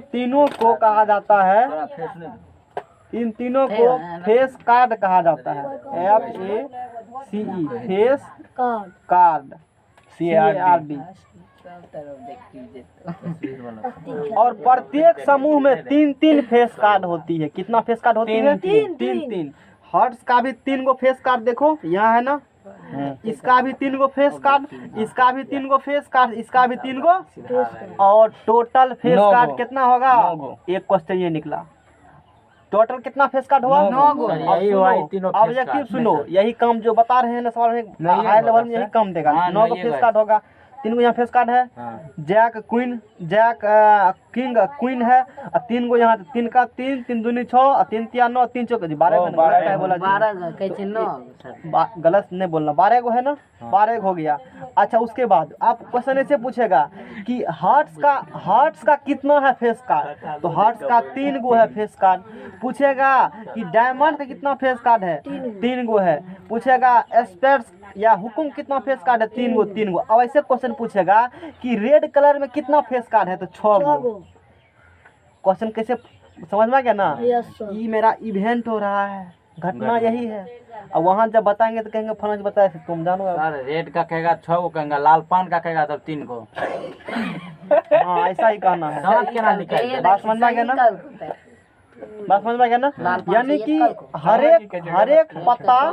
तीनों को कहा जाता है, इन तीनों को फेस कार्ड कहा जाता है। FACE face card, CARD। और प्रत्येक समूह में 3 फेस कार्ड होती है। कितना फेस कार्ड होती है? 3। हर्ट्स का भी 3 गो फेस कार्ड, देखो यहाँ है ना। इसका भी 3 गो फेस कार्ड, इसका भी 3 गो फेस कार्ड, इसका भी 3 गो, और टोटल फेस कार्ड कितना होगा? एक क्वेश्चन ये निकला, टोटल कितना फेस कार्ड हुआ? 9 गो। ऑब्जेक्टिव सुनो, यही काम जो बता रहे हैं ना सवाल में, हाई लेवल में यही काम देगा। 9 गो फेस कार्ड होगा, 3 गो यहाँ फेस कार्ड है। Jack queen, jack king queen है, और 3 गो यहाँ, 3 का 3 3 दूनी 6 और 3 3 9 3 चौके 12 गो बोला 12 कैसे 9 गलत नहीं बोलना, 12 गो है ना, 12 गो हो गया। अच्छा, उसके बाद आप क्वेश्चन ऐसे पूछेगा कि हार्ट्स का कितना है फेस कार्ड, तो हार्ट्स का 3 गो है फेस कार्ड। पूछेगा कि डायमंड का कितना फेस कार्ड है, 3 गो है। पूछेगा स्पेर्स या हुकुम कितना फेस कार्ड है, 3 गो। अब ऐसे क्वेश्चन पूछेगा कि रेड कलर में कितना फेस कार्ड है, तो 6 गो। क्वेश्चन कैसे समझ में आ गया ना? ये मेरा इवेंट हो रहा है, घटना यही है। और वहाँ जब बताएंगे तो कहेंगे फलाना बताया, तुम जानो। सर रेड का कहेगा 6 गो, कहेंगे लाल पान का कहेगा तब 3 गो। हाँ, ऐसा ही कहना है। समझ के ना निकाल बात समझ में आ गया ना? बात समझ में आ गया ना। लाल पाँच यानी सौ कि इक्कल को। हर एक पत्ता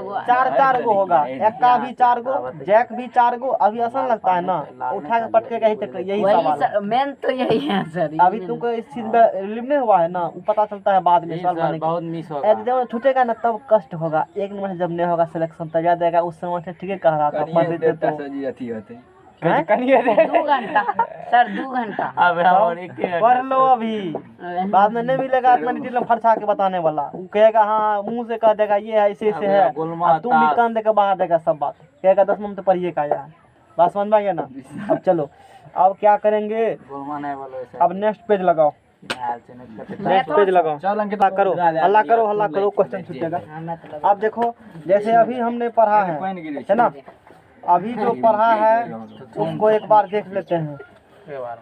4 गो होगा, एक्का भी 4 गो, जैक भी 4 गो। अभी आसान लगता है ना, उठा के पटकेगा यही वही सवाल है। सर, मेन तो यही है सर। अभी तुमको इस चीज में रिलीव नहीं हुआ है ना, वो पता चलता है बाद में नहीं सवाल सर, बनाने के। बहुत मिस होगा। एग्जाम छूटेगा ना तब कष्ट होगा, एक नंबर से जब नहीं होगा सिलेक्शन तब याद आएगा उस समय से। ठीक है कह रहा था पढ़ देते तो हैं? 2 घंटा सर, 2 घंटा। अब और एक पढ़ लो अभी, बाद में नहीं मिलेगा इतना डिटेल में फरसा के बताने वाला। वो कहेगा हाँ, मुंह से कह देगा ये है ऐसे से है, और तुम भी कान देकर बहा देगा सब बात। कहेगा 10 में तो पढ़िए का यार। बात समझ में आ गया ना। अब चलो, अब क्या करेंगे, अब नेक्स्ट पेज लगाओ, नेक्स्ट पेज लगाओ। हल्ला करो, हल्ला करो, हल्ला करो, क्वेश्चन छूटेगा। अब देखो, जैसे अभी हमने पढ़ा है ना, अभी जो पढ़ा है उसको एक बार देख लेते हैं।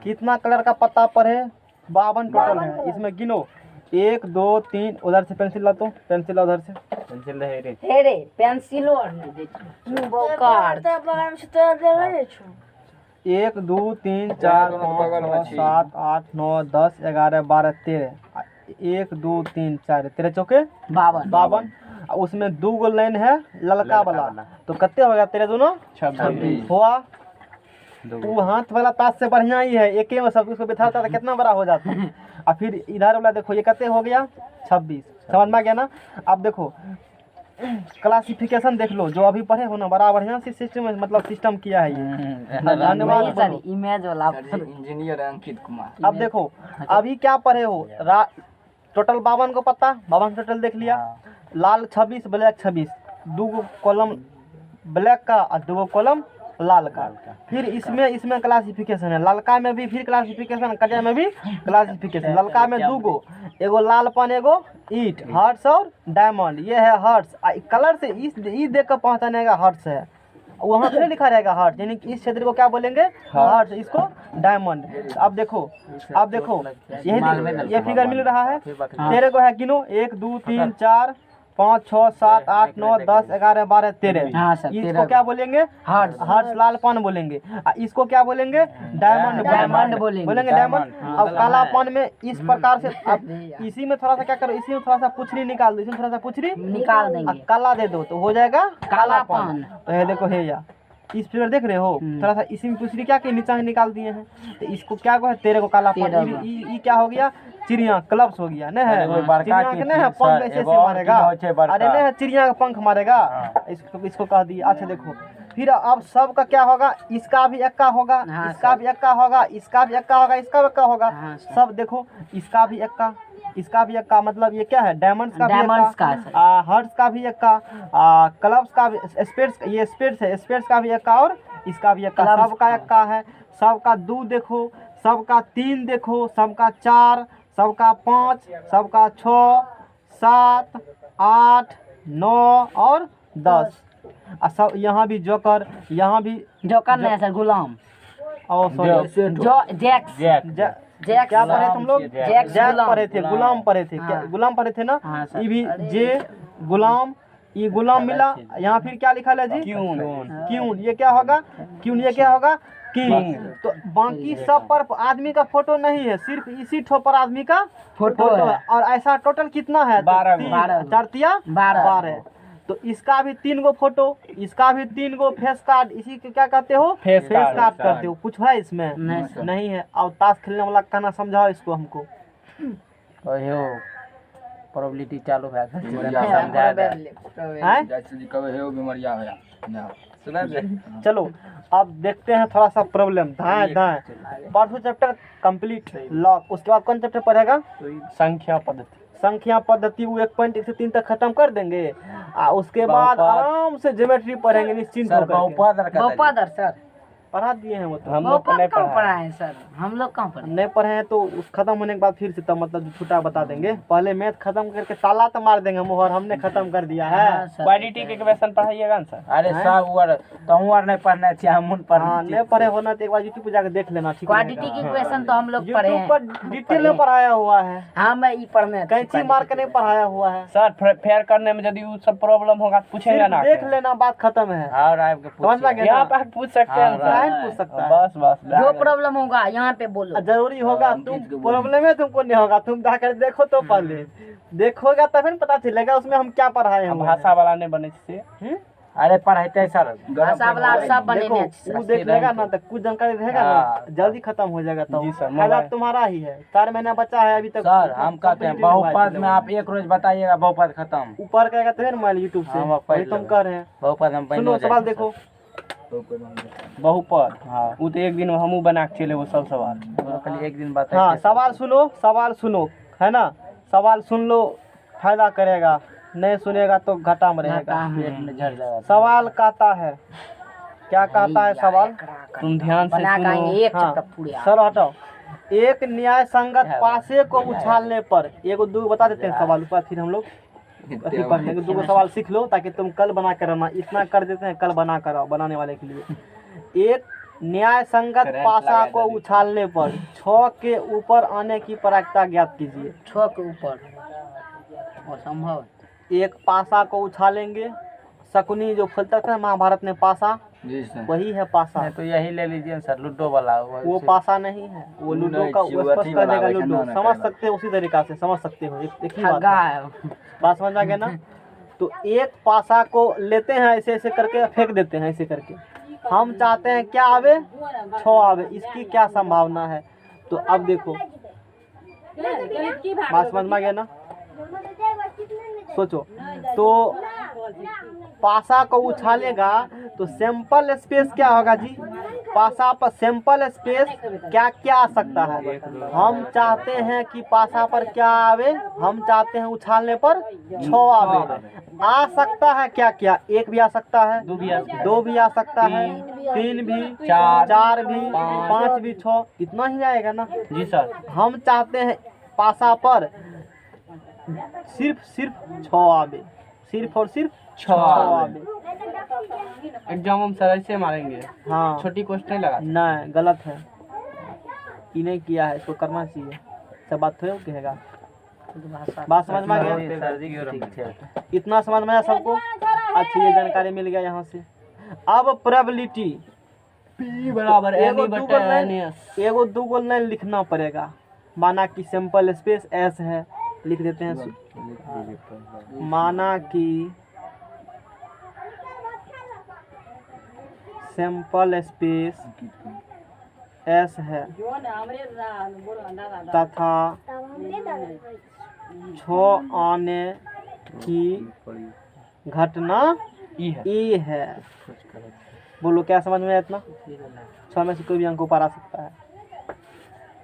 कितना कलर का पत्ता पर है? 52 टोटल है। इसमें गिनो, 1 2 3। उधर से पेंसिल ला, तो पेंसिल ला उधर से, पेंसिल है रे। हे रे पेंसिलो और नहीं दे तू बोकार। 1 2 3 4 5 6 7 8 9 10 11 12 13। 1 2 3 4 13 चौके 52। उसमें 2 गो लाइन है ललका वाला, तो कितने हो गया तेरे दोनों? 26 हुआ। वो हाथ वाला ताश से बढ़िया ही है, एक ही में सब कुछ बिठाता तो कितना बड़ा हो जाता है। और फिर इधर वाला देखो, ये कितने हो गया? 26। समझ में आ गया ना। अब देखो क्लासिफिकेशन देख लो, जो अभी पढ़े हो ना, बड़ा बढ़िया से सिस्टम, मतलब सिस्टम किया है ये। धन्यवाद बोलो। इमेज वाला इंजीनियर अंकित कुमार। अब देखो अभी क्या पढ़े हो, टोटल 52 को पत्ता, 52 टोटल देख लिया। लाल 26, ब्लैक 26, 2 गो कॉलम ब्लैक का और 2 गो कॉलम लाल का। फिर इसमें क्लासिफिकेशन है, ललका में भी फिर क्लासिफिकेशन, करिया में भी क्लासिफिकेशन। ललका में 2 गो, एगो लालपन, एगो ईंट, हर्ट्स और डायमंड। ये है हर्ट्स। कलर से इस देख कर पहचानेगा हर्ट्स है, वहाँ पे लिखा रहेगा हर्ट्स, यानी कि इस क्षेत्र को क्या बोलेंगे? हर्ट्स, इसको डायमंड। अब देखो ये फिगर मिल रहा है तेरे को है, गिनो 1 2 3 4 5 6 7 8 9 10 11 12 13। हाँ सर, इसको क्या बोलेंगे? हर्ट्स लालपन बोलेंगे। इसको क्या बोलेंगे? डायमंड बोलेंगे डायमंड। अब कालापन में इस प्रकार से, अब इसी में थोड़ा सा क्या करो, इसी में थोड़ा सा पुछरी निकाल दो, इसमें थोड़ा सा पुछरी निकाल देंगे, काला दे दो तो हो जाएगा कालापन। तो ये देखो है या इस फिगर देख रहे हो, थोड़ा सा इसी में पुछरी क्या के नीचा निकाल दिए हैं, तो इसको क्या कहे? तेरे को कालापन। ये क्या हो गया? चिड़िया क्लब्स हो गया ना है। चिड़िया के नहीं है पंख ऐसे से मारेगा, अरे नहीं है चिड़िया का पंख मारेगा, इसको कह दिए। अच्छा देखो, फिर अब सबका क्या होगा? इसका भी एक्का होगा, इसका भी एक्का होगा, इसका भी एक्का होगा, इसका भी एक्का होगा। सब देखो, इसका भी एक्का, इसका भी एक्का, मतलब ये क्या है? डायमंड्स का भी एक्का, हर्ट्स का भी एक्का, क्लब्स का भी, स्पेड्स, ये स्पेड्स है, स्पेड्स का भी एक्का और इसका भी एक्का। सबका एक्का है, सबका 2 देखो, सबका 3 देखो, सबका 4, सबका 5, सबका 6 7 8 9 और 10। सब यहाँ भी जोकर, यहाँ भी जोकर नहीं सर, गुलाम। और सॉरी जो जैक्स क्या पढ़े तुम लोग? जैक्स जैक पढ़े थे, गुलाम पढ़े थे, क्या गुलाम पढ़े थे ना। ये भी जे गुलाम, ये गुलाम मिला। यहाँ फिर क्या लिखा है जी? क्यून। ये क्या होगा? क्यून। ये क्या होगा? किंग। तो बाकी सब पर आदमी का फोटो नहीं है, सिर्फ इसी ठो पर आदमी का फोटो है। और ऐसा टोटल कितना है? 12। तो इसका भी 3 गो फोटो, इसका भी 3 गो फेस कार्ड। इसी को क्या कहते हो? फेस कार्ड कहते हो। कुछ है इसमें? नहीं है। अब ताश खेलने वाला कहना समझाओ इसको हमको। प्रोबेबिलिटी चालू है, चलो अब देखते हैं थोड़ा सा प्रॉब्लम। दाएं परसों चैप्टर कंप्लीट लॉक, उसके बाद कौन चैप्टर पढ़ेगा? संख्या पद्धति। वो 1.1 से 3 तक खत्म कर देंगे, उसके बाद आराम से ज्योमेट्री पढ़ेंगे निश्चिंत होकर। बहुपद सर पढ़ा दिए हैं वो तो। हम लोग नहीं पढ़ा है सर, हम लोग कहाँ पढ़े? नहीं पढ़े हैं तो उस खत्म होने के बाद फिर से तब मतलब जो छुट्टा बता देंगे। पहले मैथ खत्म करके ताला तो मार देंगे मोहर, हमने खत्म कर दिया है। क्वाड्रेटिक के इक्वेशन पढ़ाइएगा ना सर? अरे सब और तुम और नहीं पढ़ना चाहिए, हम पढ़ना। नहीं पढ़े होना तो एक बार यूट्यूब पे जाकर देख लेना। ठीक है, क्वाड्रेटिक इक्वेशन तो हम लोग पढ़े हैं, यूट्यूब पर डिटेल में पढ़ाया हुआ है। हाँ मैं ये पढ़ने कैंची मार के नहीं पढ़ाया हुआ है सर। फेयर करने में यदि सब प्रॉब्लम होगा तो पूछेंगे ना, देख लेना, बात खत्म है। और आपके समझ में आ गया? यहाँ पे पूछ सकते हैं। काहे नहीं पूछ सकता है? बस बस जो प्रॉब्लम होगा यहाँ पे बोलो। जरूरी होगा, तुम प्रॉब्लम है तुमको नहीं होगा, तुम जाकर देखो तो पहले देखोगा तभी पता चलेगा उसमें हम क्या पढ़ाए हैं। भाषा वाला नहीं बने से अरे पढ़ाते सर भाषा वाला सब बने देखो वो देख लेगा ना तो कुछ जानकारी रहेगा ना, जल्दी खत्म हो जाएगा। तो जी सर, फायदा तुम्हारा ही है। 4 महीना बचा है अभी तक। सर हम कहते हैं बहुपद में आप एक रोज बताइएगा बहुपद खत्म ऊपर कहेगा तभी ना मोबाइल यूट्यूब से, हाँ, वही तुम कह रहे हैं। बहुपद हम सुनो सवाल देखो। बहुपद हाँ वो तो एक दिन हम बना के चले वो सब सवाल खाली एक दिन बात। हाँ सवाल सुनो है ना, सवाल सुन लो, फायदा करेगा, नहीं सुनेगा तो घाटा में रहेगा। सवाल कहता है, क्या कहता है सवाल? तुम ध्यान से सुनो। एक हाँ, चक्कर पूरे सर हटाओ। एक न्याय संगत पासे को उछालने पर, एगो दो बता देते हैं सवाल ऊपर, फिर हम लोग अथी पढ़ लेंगे। दो सवाल सीख लो ताकि तुम कल बना कर आना। इतना कर देते हैं कल बना कर आओ बनाने वाले के लिए। एक न्याय संगत पासा को उछालने पर 6 के ऊपर आने की प्रायिकता ज्ञात कीजिए। 6 के ऊपर असंभव। एक पासा को उछालेंगे, शकुनी जो फलता था महाभारत में पासा, वही है पासा। तो यही ले लीजिए सर लूडो वाला वो पासा नहीं है, वो लूडो का स्पष्ट कर देगा। लूडो समझ सकते हो, उसी तरीका से समझ सकते हो। एक ही बात समझ आ गया ना। तो एक पासा को लेते हैं ऐसे ऐसे करके फेंक देते हैं ऐसे करके। हम चाहते हैं क्या आवे? 6 आवे। इसकी क्या संभावना है? तो अब देखो बात समझ में आ गया ना। सोचो तो पासा को उछालेगा तो सैंपल स्पेस क्या होगा जी? पासा पर सैंपल स्पेस क्या क्या आ सकता है? हम चाहते हैं कि पासा पर क्या आवे, हम चाहते हैं उछालने पर 6 आवे। आ सकता है क्या क्या? 1 भी आ सकता है, 2 भी आ सकता है, 3 भी, 4 भी, 5 भी, 6, इतना ही आएगा ना जी सर। हम चाहते हैं पासा पर सिर्फ 6 आवे, सिर्फ और सिर्फ 6 आवे। एग्जाम हम सर ऐसे मारेंगे। हाँ छोटी क्वेश्चन नहीं लगा। नहीं, गलत है, ये नहीं किया है, इसको करना चाहिए। सब बात थोड़ा कहेगा। बात समझ में आ गया? इतना समझ में आया सबको? अच्छी ये जानकारी मिल गया यहाँ से। अब प्रोबेबिलिटी P बराबर एगो दूगो लाइन लिखना पड़ेगा। माना कि सैंपल स्पेस S है, लिख देते हैं। माना कि सैंपल स्पेस S है तथा 6 आने की घटना E है। बोलो क्या समझ में आया? इतना 6 में से कोई भी अंक ऊपर आ सकता है।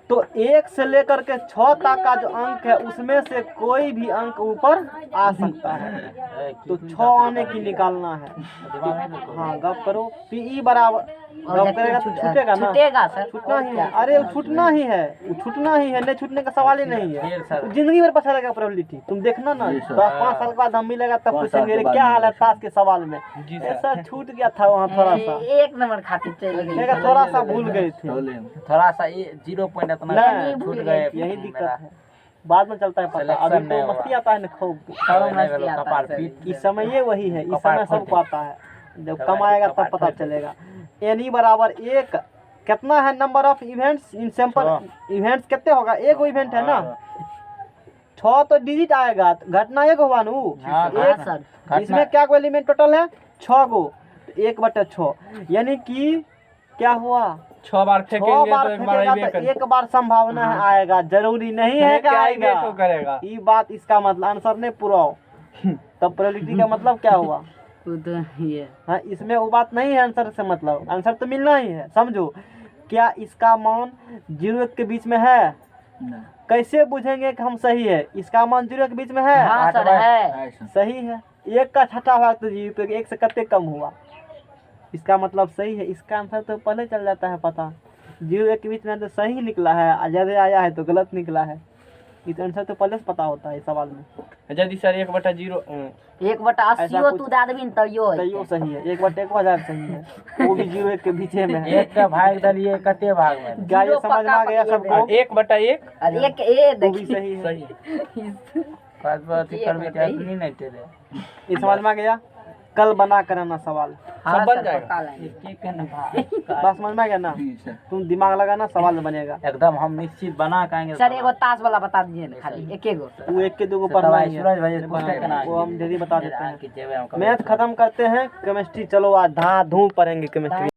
तो 1 से लेकर के 6 तक का जो अंक है उसमें से कोई भी अंक ऊपर आ सकता है। तो 6 आने की निकालना है। हाँ गप करो। PE बराबर गप करेगा तो छूटेगा ना? छूटेगा सर, छूटना ही है। अरे वो छूटना ही है, वो छूटना ही है, नहीं छूटने का सवाल ही नहीं है। तो जिंदगी भर पछा रहेगा प्रोबेबिलिटी। तुम देखना ना 5 साल बाद हम मिलेगा तब पूछेंगे क्या हाल है ताश के सवाल में। सर छूट गया था वहाँ थोड़ा सा, 1 नंबर खातिर चले गए, थोड़ा सा भूल गए थे, थोड़ा सा 0 पॉइंट नहीं छूट गए। यही दिक्कत है। बाद में चलता है पता। अभी तो मस्ती आता है ना खूब। इस समय ये वही है, इस समय सबको आता है। जब कम आएगा तब पता चलेगा। N बराबर 1 कितना है? Number of events in sample. Events कितने होगा? 1 इवेंट है ना। 6 तो डिजिट आएगा, घटना 1 हुआ ना। एक इसमें क्या को एलिमेंट टोटल है? 6 गो। 1/6 यानी कि क्या हुआ? 6 बार फेंकेंगे तो एक बार संभावना है आएगा, जरूरी नहीं है कि आएगा। तो करेगा ये बात, इसका मतलब आंसर नहीं पूरा हो तब प्रोबेबिलिटी का मतलब क्या हुआ? हाँ, इसमें वो बात नहीं है आंसर से मतलब। आंसर तो मिलना ही है। समझो, क्या इसका मान 0-1 के बीच में है? कैसे बुझेंगे कि हम सही है? इसका मान 0 के बीच में है? हाँ सर है, सही है। 1 का छठा भाग तो 0 पे 1 से कितने कम हुआ, इसका मतलब सही है। इसका आंसर तो पहले चल जाता है पता। 0-1 के बीच में तो सही निकला है, ज़्यादा आया है तो गलत निकला है। इस आंसर तो पहले से पता होता है इस सवाल में। यदि सर 1/0 1/80 तू दादबिन तैयो सही है। 1/1000 सही है, वो भी 0-1 के बीच में है। एक का भाग दलिए कते भाग में? क्या ये समझ में आ गया सबको? 1/1 वो भी सही है। बात बात कर भी नहीं तेरे। ये समझ में आ गया? कल बना कर आना सवाल। हाँ सब बन सर, जाएगा पक्का लाएंगे। ठीक है ना भाई बात समझ में आ गया ना? तुम दिमाग लगाना, सवाल बनेगा। एकदम हम निश्चित बना के आएंगे सर एगो ताश वाला बता दीजिए ना, खाली एक एगो। वो एक के दो को तो पढ़ना भाई ही है। सूरज भाई पुस्तक का नाम वो हम डेली बता देते हैं। कि जेब में हम कभी- मैथ खत्म करते हैं, केमिस्ट्री चलो आज धा धूम पढ़ेंगे केमिस्ट्री।